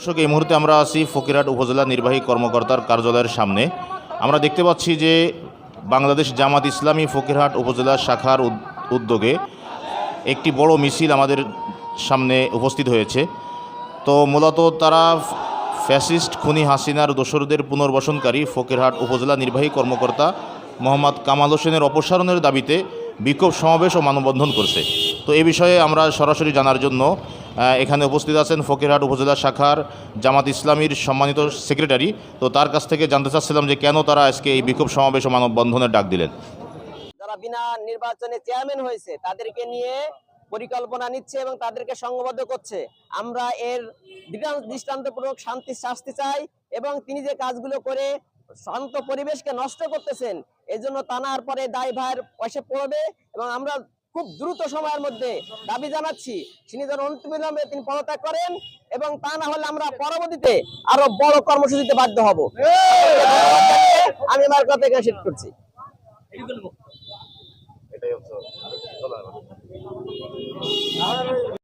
দর্শক, এই মুহূর্তে আমরা আছি ফকিরহাট উপজেলা নির্বাহী কর্মকর্তার কার্যালয়ের সামনে। আমরা দেখতে পাচ্ছি যে বাংলাদেশ জামাত ইসলামী ফকিরহাট উপজেলা শাখার উদ্যোগে একটি বড় মিছিল আমাদের সামনে উপস্থিত হয়েছে। তো মূলত তারা ফ্যাসিস্ট খুনি হাসিনার দোসরদের পুনর্বাসনকারী ফকিরহাট উপজেলা নির্বাহী কর্মকর্তা মোহাম্মদ কামাল হোসেনের অপসারণের দাবিতে বিক্ষোভ সমাবেশ ও মানববন্ধন করছে। তো এ বিষয়ে আমরা সরাসরি জানার জন্য এখানে উপস্থিত আছেন ফকিরহাট উপজেলা শাখার জামাত ইসলামীর সম্মানিত সেক্রেটারি। তো তার কাছ থেকে জানতে চাচ্ছিলাম যে কেন তারা আজকে এই বিক্ষোভ সমাবেশ ও মানববন্ধনের ডাক দিলেন। যারা বিনা নির্বাচনে চেয়ারম্যান হয়েছে তাদেরকে নিয়ে পরিকল্পনা নিচ্ছে এবং তাদেরকে সংঘবদ্ধ করছে। আমরা এর দৃষ্টান্তপূর্বক শাস্তি চাই এবং তিনি যে কাজগুলো করে শান্ত পরিবেশকে নষ্ট করতেছেন, এই জন্য তানার পরে দায়ভার এসে পড়বে এবং আমরা খুব দ্রুত সময়ের মধ্যে দাবি জানাচ্ছি তিনি যেন অনতিবিলম্বে তিনি পদত্যাগ করেন এবং তা না হলে আমরা পরবর্তীতে আরো বড় কর্মসূচিতে বাধ্য হব। আমি আমার কথা এখানে শেষ করছি।